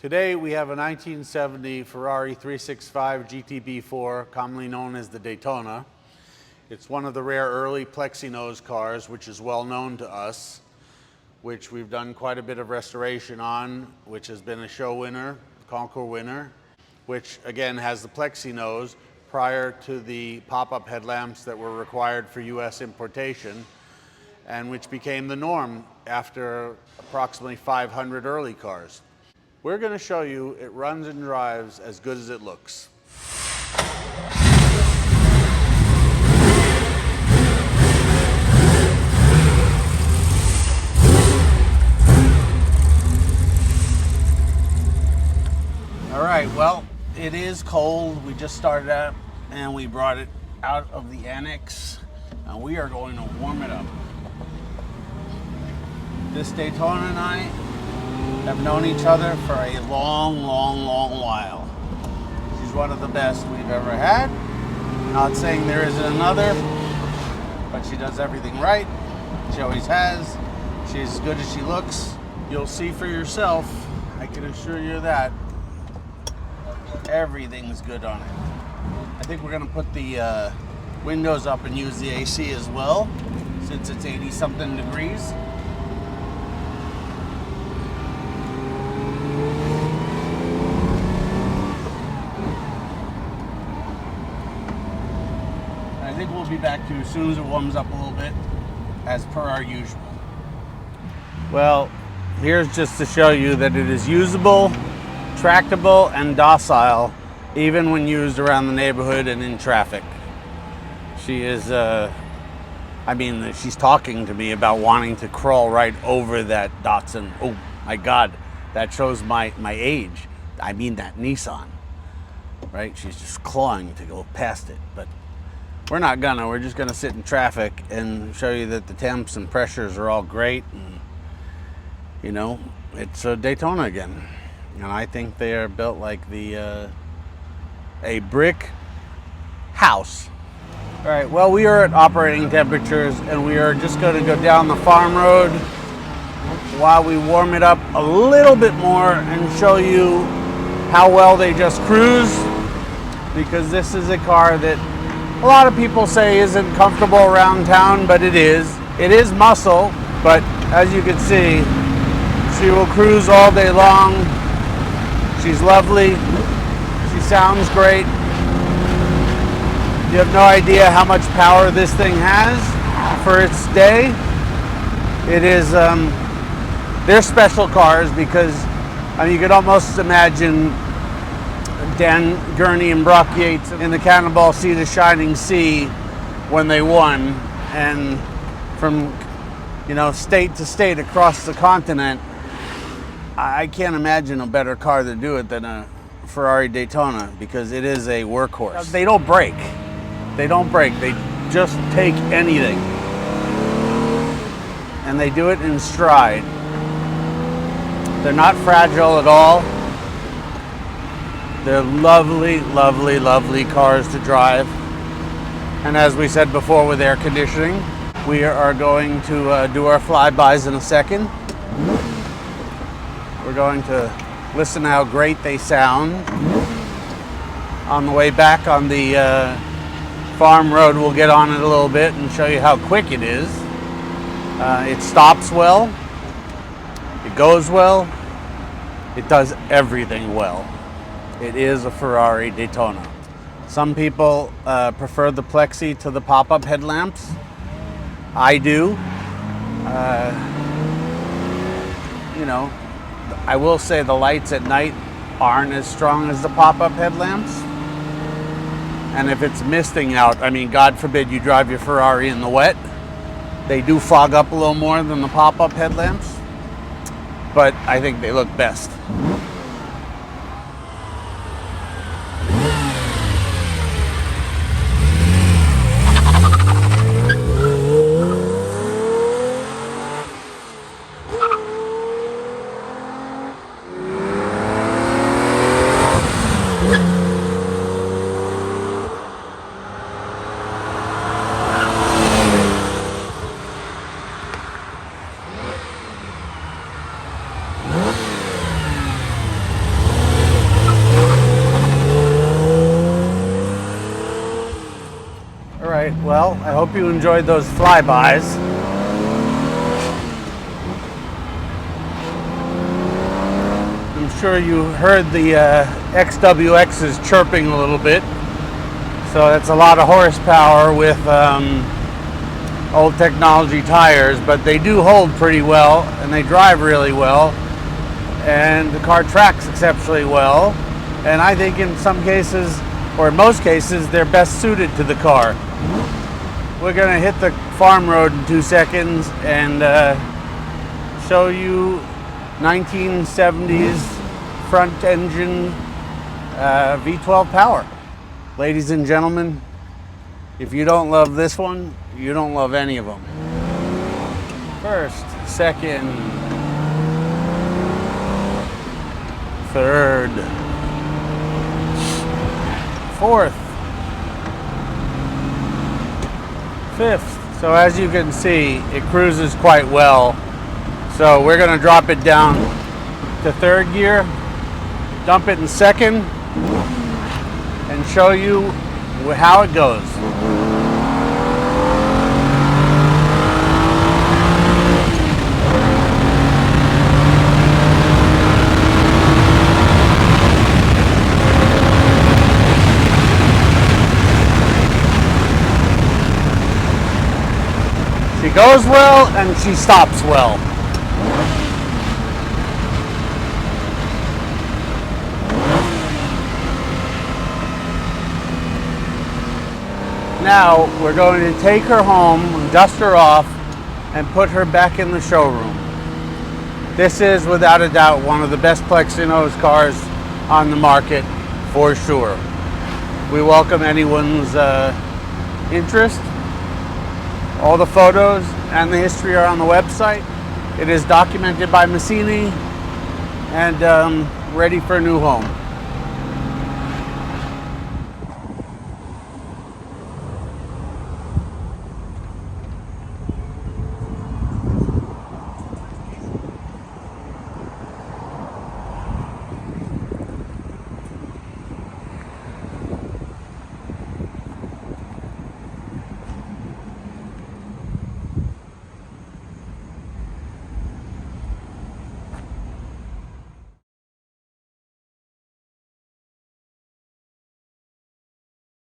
Today we have a 1970 Ferrari 365 GTB4, commonly known as the Daytona. It's one of the rare early Plexi-Nose cars, which is well known to us, which we've done quite a bit of restoration on, which has been a show winner, concours winner, which again has the Plexi-Nose prior to the pop-up headlamps that were required for US importation, and which became the norm after approximately 500 early cars. We're going to show you it runs and drives as good as it looks. All right, well, it is cold. We just started out and we brought it out of the annex, and we are going to warm it up. This Daytona and I have known each other for a long while. She's one of the best we've ever had. Not saying there isn't another, but she does everything right. She always has. She's as good as she looks. You'll see for yourself, I can assure you that. Everything's good on it. I think we're gonna put the windows up and use the AC as well, since it's 80-something degrees. I think we'll be back to you as soon as it warms up a little bit, as per our usual. Well, here's just to show you that it is usable, tractable, and docile, even when used around the neighborhood and in traffic. She is, she's talking to me about wanting to crawl right over that Datsun. Oh my God, that shows my age. I mean that Nissan, right? She's just clawing to go past it, but we're not gonna. We're just gonna sit in traffic and show you that the temps and pressures are all great, and you know, it's a Daytona again. And I think they are built like a brick house. All right, well, we are at operating temperatures, and we are just going to go down the farm road while we warm it up a little bit more and show you how well they just cruise, because this is a car that a lot of people say isn't comfortable around town, but it is. It is muscle, but as you can see, she will cruise all day long. She's lovely. She sounds great. You have no idea how much power this thing has for its day. It is, they're special cars because, I mean, you could almost imagine Dan Gurney and Brock Yates in the Cannonball See the Shining Sea when they won. And from, you know, state to state across the continent, I can't imagine a better car to do it than a Ferrari Daytona, because it is a workhorse. They don't break. They don't break. They just take anything. And they do it in stride. They're not fragile at all. They're lovely, lovely, lovely cars to drive. And as we said before, with air conditioning, we are going to do our flybys in a second. We're going to listen to how great they sound. On the way back on the farm road, we'll get on it a little bit and show you how quick it is. It stops well, it goes well, it does everything well. It is a Ferrari Daytona. Some people prefer the Plexi to the pop-up headlamps. I do. You know, I will say the lights at night aren't as strong as the pop-up headlamps. And if it's misting out, I mean, God forbid you drive your Ferrari in the wet, they do fog up a little more than the pop-up headlamps, but I think they look best. Well, I hope you enjoyed those flybys. I'm sure you heard the XWXs chirping a little bit. So that's a lot of horsepower with old technology tires, but they do hold pretty well and they drive really well, and the car tracks exceptionally well, and I think in some cases, or in most cases, they're best suited to the car. We're gonna hit the farm road in 2 seconds and show you 1970s front engine V12 power. Ladies and gentlemen, if you don't love this one, you don't love any of them. First, second, third, fourth, fifth. So as you can see, it cruises quite well. So we're gonna drop it down to third gear, dump it in second, and show you how it goes. She goes well and she stops well. Now we're going to take her home, dust her off, and put her back in the showroom. This is without a doubt one of the best Plexi-Nose cars on the market, for sure. We welcome anyone's interest. All the photos and the history are on the website. It is documented by Massini and ready for a new home.